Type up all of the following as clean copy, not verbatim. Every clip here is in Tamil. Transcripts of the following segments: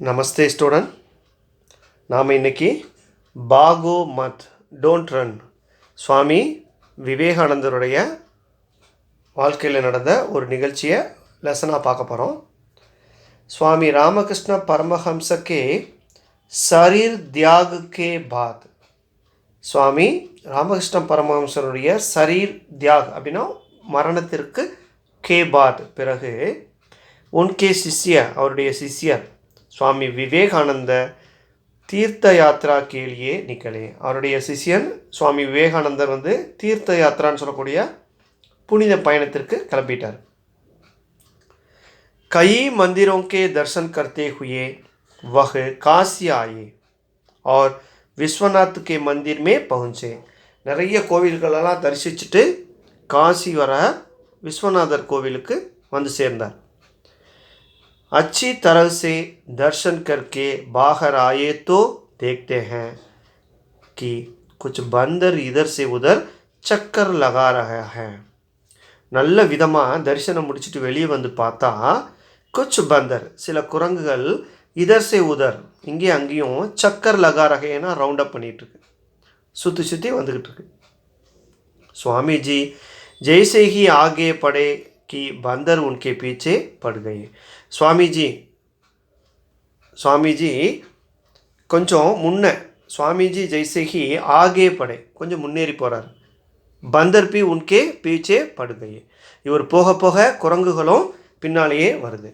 நமஸ்தே ஸ்டூடெண்ட். நாம் இன்னைக்கு பாகோ மத் டோன்ட் ரன் சுவாமி விவேகானந்தருடைய வாழ்க்கையில் நடந்த ஒரு நிகழ்ச்சியை லெசனாக பார்க்க போகிறோம். சுவாமி ராமகிருஷ்ண பரமஹம்சக்கே சரீர் தியாக கே பாத், சுவாமி ராமகிருஷ்ண பரமஹம்சருடைய சரீர் தியாக் அப்படின்னா மரணத்திற்கு கே பாத் பிறகு உன்கே சிஷ்யர் அவருடைய சிஷ்யர் சுவாமி விவேகானந்த தீர்த்த யாத்ரா கேலியே நிக்கலே, அவருடைய சிஷ்யன் சுவாமி விவேகானந்தர் தீர்த்த யாத்ரான்னு சொல்லக்கூடிய புனித பயணத்திற்கு கிளம்பிட்டார். कई मंदिरों के दर्शन करते हुए वह काशी आए और विश्वनाथ के मंदिर में पहुँचे. நிறைய கோவில்களெல்லாம் தரிசிச்சுட்டு காசி வர விஸ்வநாதர் கோவிலுக்கு வந்து சேர்ந்தார். अच्छी तरह से दर्शन करके बाहर आए तो देखते हैं कि कुछ बंदर इधर से उधर चक्कर लगा रहा है. நல்ல விதமாக தரிசனம் முடிச்சுட்டு வெளியே வந்து பார்த்தா குச் பந்தர் சில குரங்குகள் இதர் சே உதர் இங்கே அங்கேயும் சக்கர் லகா ரகைனா ரவுண்ட் அப் பண்ணிகிட்ருக்கு, சுற்றி சுற்றி வந்துக்கிட்டு இருக்கு. சுவாமிஜி ஜெய்சே ஹி ஆகே படே कि बंदर उनके पीछे पड़ गए. சுவாமிஜி கொஞ்சம் முன்ன சுவாமிஜி ஜெய்சேஹி ஆகே படை கொஞ்சம் முன்னேறி போகிறார். பந்தர் பி உன்கே பீச்சே படுகையே, இவர் போக போக குரங்குகளும் பின்னாலேயே வருது.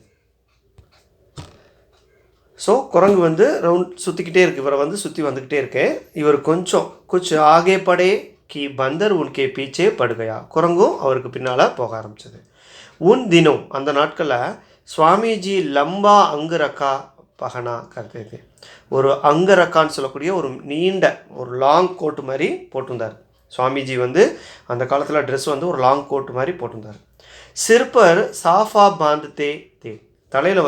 ஸோ குரங்கு ரவுண்ட் சுற்றிக்கிட்டே இருக்குது, இவரை சுற்றி வந்துக்கிட்டே இருக்கு. இவர் கொஞ்சம் குச் ஆகே படே கி பந்தர் உன்கே பீச்சே படுகையா, குரங்கும் அவருக்கு பின்னால் போக ஆரம்பிச்சது. உன் தினம் அந்த நாட்களில் சுவாமிஜி லம்பா அங்குரக்கா பகனா கருத்து, ஒரு அங்கரக்கான்னு சொல்லக்கூடிய ஒரு நீண்ட ஒரு லாங் கோட்டு மாதிரி போட்டிருந்தார். சுவாமிஜி அந்த காலத்தில் ட்ரெஸ் ஒரு லாங் கோட்டு மாதிரி போட்டிருந்தார். சிற்பர் சாஃபா பாந்தே தே, தலையில்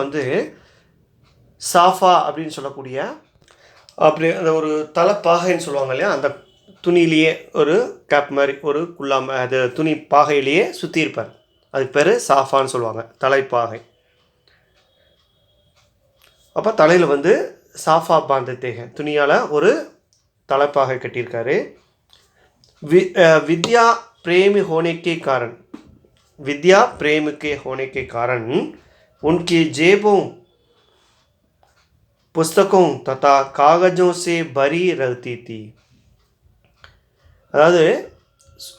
சாஃபா அப்படின்னு சொல்லக்கூடிய அப்படி அந்த ஒரு தலைப்பாகைன்னு சொல்லுவாங்க இல்லையா, அந்த துணியிலேயே ஒரு கேப் மாதிரி ஒரு குள்ளாம அது துணி பாகையிலேயே சுற்றி இருப்பார். அதுக்கு பேர் சாஃபான்னு சொல்லுவாங்க, தலைப்பாகை. அப்போ தலையில் சாஃபா பாந்தத்தேக துணியால் ஒரு தலைப்பாகை கட்டியிருக்காரு. வித்யா பிரேமி ஹோனேக்கே காரன், வித்யா பிரேமிக்கே ஹோனேக்கே காரன் உன்கி ஜேபோं पुस्तकों तथा कागजों से भरी रहती थी. அதாவது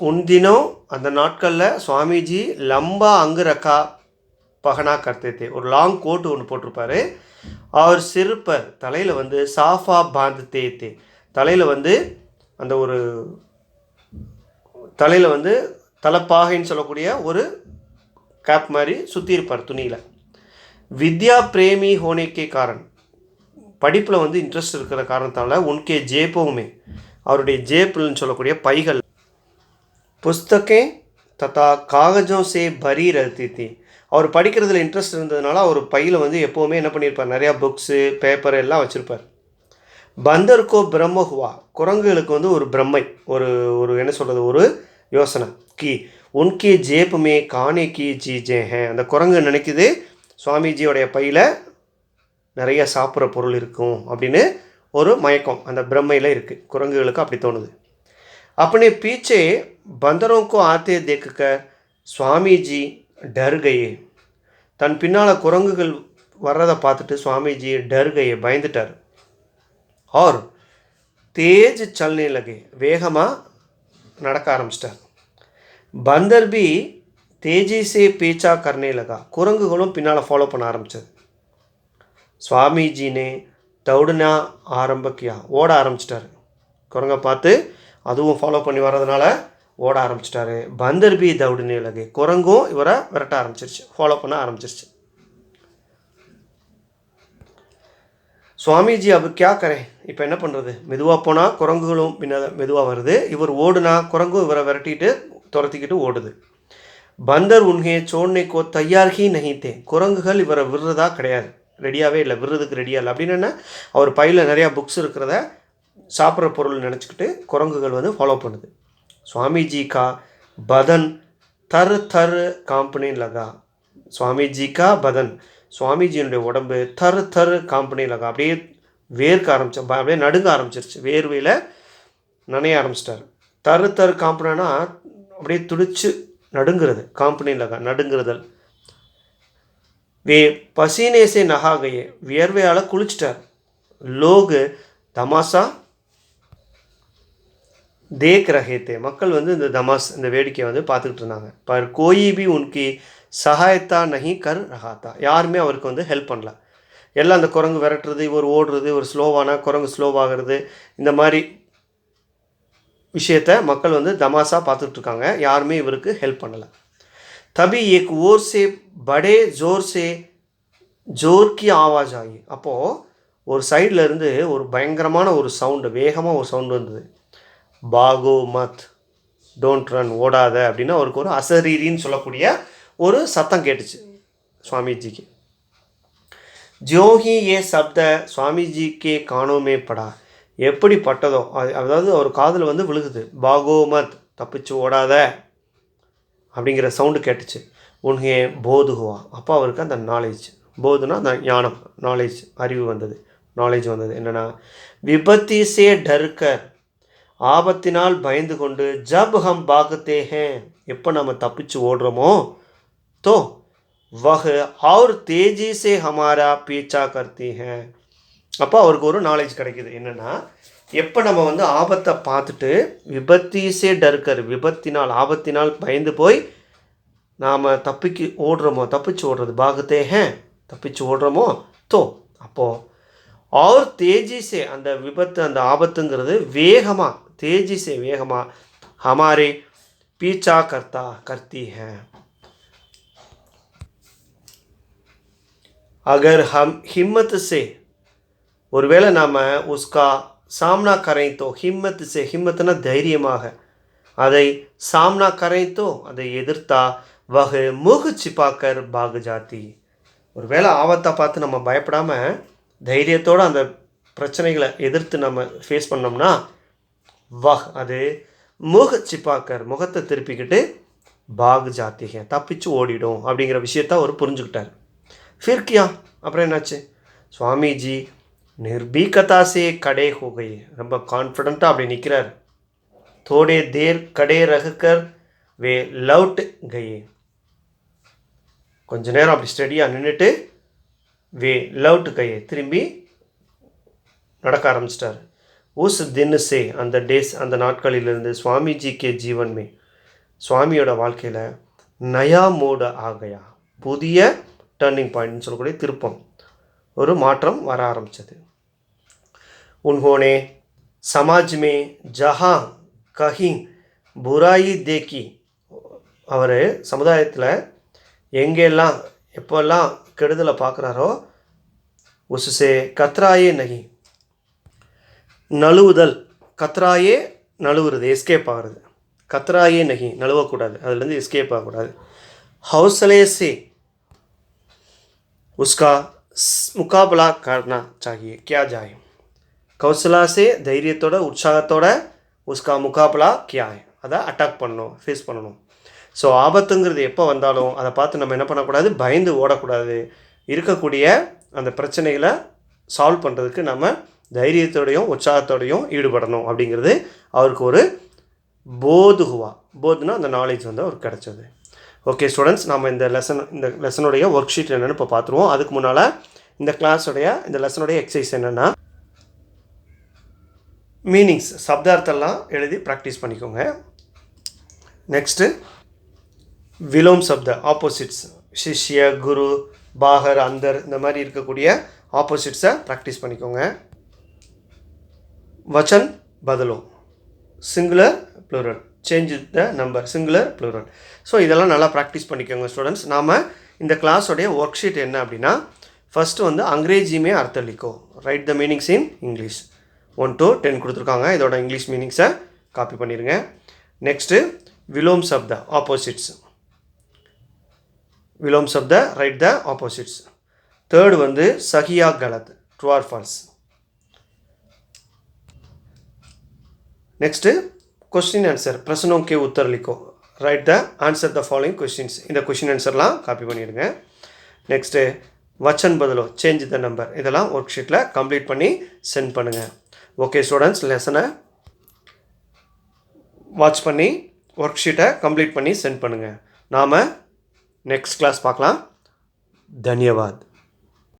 உன் தினம் அந்த நாட்களில் சுவாமிஜி லம்பா அங்கு ரக்கா பகனா கர்த்தே, ஒரு லாங் கோட்டு ஒன்று போட்டிருப்பார். அவர் சிறுப்பர் தலையில் சாஃபா பாந்தே தே, தலையில் அந்த ஒரு தலையில் தலைப்பாகைன்னு சொல்லக்கூடிய ஒரு கேப் மாதிரி சுற்றி இருப்பார் துணியில். வித்யா பிரேமி ஹோனேக்கே காரன், படிப்பில் இன்ட்ரெஸ்ட் இருக்கிற காரணத்தால் உன்கே ஜேப்போவுமே அவருடைய ஜேப்புன்னு சொல்லக்கூடிய பைகள் புஸ்தகே தத்தா காகஜோ சே பரி ரத்தி, அவர் படிக்கிறதுல இன்ட்ரெஸ்ட் இருந்ததுனால அவர் பையில் எப்போவுமே என்ன பண்ணியிருப்பார், நிறையா புக்ஸு பேப்பர் எல்லாம் வச்சுருப்பார். பந்தருக்கோ பிரம்ம ஹுவா, குரங்குகளுக்கு ஒரு பிரம்மை, ஒரு ஒரு என்ன சொல்கிறது, ஒரு யோசனை கி உன்கே ஜேப்புமே காணே கி ஜீஜே ஹே, அந்த குரங்கு நினைக்குது சுவாமிஜியோடைய பையில் நிறைய சாப்பிட்ற பொருள் இருக்கும் அப்படின்னு ஒரு மயக்கம் அந்த பிரம்மையில் இருக்குது. குரங்குகளுக்கு அப்படி தோணுது. अपने पीछे बंदरों को आते देखकर சுவாமிஜி டர் கயே, தன் பின்னால் குரங்குகள் வர்றதை பார்த்துட்டு சுவாமிஜி டர் கயே பயந்துட்டார். और तेज चलने लगे, வேகமாக நடக்க ஆரம்பிச்சிட்டார். பந்தர் பி तेजी से पीछा करने लगा, குரங்குகளும் பின்னால் ஃபாலோ பண்ண ஆரம்பிச்சது. சுவாமிஜி ने दौड़ना आरंभ किया, ஓட ஆரம்பிச்சிட்டார். குரங்கை பார்த்து அதுவும் ஃபாலோ பண்ணி வர்றதுனால ஓட ஆரம்பிச்சிட்டாரு. பந்தர் பி தௌடுனே லகே, குரங்கும் இவரை விரட்ட ஆரம்பிச்சிருச்சு, ஃபாலோ பண்ண ஆரம்பிச்சிருச்சு. சுவாமிஜி அப்போ கியா கரே, இப்போ என்ன பண்ணுறது, மெதுவாக போனால் குரங்குகளும் மெதுவாக வருது, இவர் ஓடுனா குரங்கும் இவரை விரட்டிட்டு துரத்திக்கிட்டு ஓடுது. பந்தர் உன்கே சோட்னேக்கோ தயார்கி நஹித்தே, குரங்குகள் இவரை விடுறதா கிடையாது, ரெடியாகவே இல்லை, விடுறதுக்கு ரெடியாக இல்லை. அப்படின்னு என்ன, அவர் பையில் நிறையா புக்ஸ் இருக்கிறத சாப்பிட்ற பொருள் நினச்சிக்கிட்டு குரங்குகள் ஃபாலோ பண்ணுது. சுவாமிஜி கா பதன் தர் தர் காம்பனே லகா, சுவாமிஜி கா பதன் சுவாமிஜியினுடைய உடம்பு தரு தரு காம்பனியில் அப்படியே வேர்க்க அப்படியே நடுங்க ஆரம்பிச்சிருச்சு, வேர்வையில் நனைய ஆரம்பிச்சிட்டார். தரு தரு காம்பனா அப்படியே துடிச்சு நடுங்கிறது, காம்பனியில் நடுங்கிறதல். வே பசீனேசே நகாகையே, வியர்வையால் குளிச்சிட்டார். லோகு தமாசா தேக் ரஹேத்தே, மக்கள் வந்து இந்த இந்த வேடிக்கையை வந்து பார்த்துக்கிட்டு இருந்தாங்க. பர் கோயி பி உன்கி சகாயத்தா நஹி கர் ரஹாத்தா, யாருமே அவருக்கு வந்து ஹெல்ப் பண்ணல. எல்லாம் அந்த குரங்கு விரட்டுறது, இவர் ஓடுறது, ஒரு ஸ்லோவானா குரங்கு ஸ்லோவாகிறது, இந்த மாதிரி விஷயத்தை மக்கள் வந்து தமாசா பார்த்துட்டு இருக்காங்க. யாருமே இவருக்கு ஹெல்ப் பண்ணலை. தபி ஏக் ஓர் சே படே ஜோர் கி ஆவாஜ் ஆகி, அப்போது ஒரு சைடில் இருந்து ஒரு பயங்கரமான ஒரு சவுண்டு, வேகமாக ஒரு சவுண்டு வந்தது. பாகோ மத், டோன்ட் ரன், ஓடாத அப்படின்னு அவருக்கு ஒரு அசரீரின்னு சொல்லக்கூடிய ஒரு சத்தம் கேட்டுச்சு சுவாமிஜிக்கு. ஜோஹி ஏ சப்த சுவாமிஜிக்கே காணோமே படா, எப்படி பட்டதோ, அதாவது அவர் காதில் வந்து விழுகுது. பாகோ மத், தப்பிச்சு ஓடாத அப்படிங்கிற சவுண்டு கேட்டுச்சு. உன்ஹே போது ஹுவா, அப்போ அவருக்கு அந்த நாலேஜ், போதுனா அந்த ஞானம், நாலேஜ், அறிவு வந்தது, நாலேஜ் வந்தது. என்னென்னா விபத்தி சே டர்கர், ஆபத்தினால் பயந்து கொண்டு, ஜப் ஹம் பாகத்தே ஹே, எப்போ நம்ம தப்பிச்சு ஓடுறோமோ, தோ வஹ और तेजी से हमारा पीछा करती हैं, அப்போ அவருக்கு ஒரு நாலேஜ் கிடைக்குது. என்னென்னா எப்போ நம்ம வந்து ஆபத்தை பார்த்துட்டு விபத்தீசே டர்கர், விபத்தினால் ஆபத்தினால் பயந்து போய் நாம் தப்பிச்சு ஓடுறது, பாகத்தே ஹே, தப்பிச்சு ஓடுறோமோ, தோ அப்போது और तेजी से, அந்த விபத்து அந்த ஆபத்துங்கிறது வேகமாக, तेजी से வேகமாக, हमारे पीछा करती है. अगर हम हिम्मत से, ஒருவேளை நாம் உஸ்கா சாம்னா கரைத்தோ, ஹிம்மத் சே, ஹிம்மத்னா தைரியமாக, அதை சாம்னா கரைத்தோ, அதை எதிர்த்தா, வஹ முஹ் சிப்பாக்கர் பாக் ஜாத்தி, ஒருவேளை ஆபத்தை பார்த்து நம்ம பயப்படாமல் தைரியத்தோடு அந்த பிரச்சனைகளை எதிர்த்து நம்ம ஃபேஸ் பண்ணோம்னா, வஹ் அது முஹ் சிப்பாக்கர், முகத்தை திருப்பிக்கிட்டு, பாக் ஜாத்திக, தப்பிச்சு ஓடிடும் அப்படிங்கிற விஷயத்த அவர் புரிஞ்சுக்கிட்டார். ஃபிர்கியா, அப்புறம் என்னாச்சு, சுவாமிஜி நிர்பீகதாசே கடே ஹோகை, ரொம்ப கான்ஃபிடண்ட்டாக அப்படி நிற்கிறார். தோடே தேர் கடே ரகுக்கர் வே லவுட் கயே, கொஞ்ச நேரம் அப்படி ஸ்டடியாக நின்றுட்டு, வே லவுட் கயே, திரும்பி நடக்க ஆரம்பிச்சிட்டார். உஸ் தின் சே, அந்த டேஸ், அந்த நாட்களிலிருந்து சுவாமிஜி கே ஜீவன்மே, சுவாமியோட வாழ்க்கையில் நயா மோடு ஆகையா, புதிய டர்னிங் பாயிண்ட்னு சொல்லக்கூடிய திருப்பம், ஒரு மாற்றம் வர ஆரம்பித்தது. உன்ஹோனே சமாஜ் மே ஜஹா கஹி புராயி தேக்கி, அவர் சமுதாயத்தில் எங்கெல்லாம் எப்போல்லாம் கெடுதலை பார்க்குறாரோ, உசுசே கத்ராயே நகி, நழுவுதல், கத்ராயே நழுவுறது, எஸ்கேப் ஆகிறது, கத்ராயே நகி நழுவக்கூடாது, அதுலேருந்து எஸ்கேப் ஆகக்கூடாது. ஹவுசலே சே उसका मुकाबला करना चाहिए, क्या जाए, கௌசலா சே, தைரியத்தோட உற்சாகத்தோட, உஸ்கா முகாபலா கியா ஹை, அதை அட்டாக் பண்ணணும், ஃபேஸ் பண்ணணும். ஸோ ஆபத்துங்கிறது எப்போ வந்தாலும் அதை பார்த்து நம்ம என்ன பண்ணக்கூடாது, பயந்து ஓடக்கூடாது. இருக்கக்கூடிய அந்த பிரச்சனைகளை சால்வ் பண்ணுறதுக்கு நம்ம தைரியத்தோடையும் உற்சாகத்தோடையும் ஈடுபடணும் அப்படிங்கிறது அவருக்கு ஒரு போதுகுவா, போதுனா அந்த நாலேஜ் வந்து அவருக்கு கிடச்சது. ஓகே ஸ்டூடெண்ட்ஸ், நம்ம இந்த லெசனுடைய ஒர்க் ஷீட் என்னென்னு இப்போ பார்த்துருவோம். அதுக்கு முன்னால் இந்த லெசனுடைய எக்ஸசைஸ் என்னென்னா, மீனிங்ஸ், சப்தார்த்தெல்லாம் எழுதி ப்ராக்டிஸ் பண்ணிக்கோங்க. நெக்ஸ்ட்டு விலோம் சப்த, ஆப்போசிட்ஸ், சிஷ்ய, குரு, பாகர், அந்தர், இந்த மாதிரி இருக்கக்கூடிய ஆப்போசிட்ஸை ப்ராக்டிஸ் பண்ணிக்கோங்க. வச்சன் பதலோ, singular plural, change the number, singular plural. So இதெல்லாம் நல்லா ப்ராக்டிஸ் பண்ணிக்கோங்க ஸ்டூடெண்ட்ஸ். நாம் இந்த கிளாஸோடைய ஒர்க் ஷீட் என்ன அப்படின்னா, ஃபஸ்ட்டு வந்து அங்கிரேஜியுமே அர்த்தம் லிக்கோ, write the meanings in English. 1 to 10 கொடுத்துருக்காங்க, இதோட இங்கிலீஷ் மீனிங்ஸை காப்பி பண்ணிடுங்க. நெக்ஸ்ட்டு விலோம் சப்த, ஆப்போசிட்ஸ், விலோம் சப்த, ரைட் த ஆப்போசிட்ஸ். தேர்டு வந்து சஹியா கலத், true or false. Next question answer, பிரச்சனோं के उत्तर लिखो, write the answer the following questions. இந்த கொஸ்டின் ஆன்சர்லாம் காப்பி பண்ணிடுங்க. நெக்ஸ்ட்டு வச்சன் பதிலோ சேஞ்ச் த நம்பர் இதெல்லாம் ஒர்க் ஷீட்டில் கம்ப்ளீட் பண்ணி சென்ட் பண்ணுங்கள். ஓகே ஸ்டூடெண்ட்ஸ், லெசனை வாட்ச் பண்ணி ஒர்க் ஷீட்டை கம்ப்ளீட் பண்ணி சென்ட் பண்ணுங்கள். நாம் நெக்ஸ்ட் கிளாஸ் பார்க்கலாம். தன்யவாத்.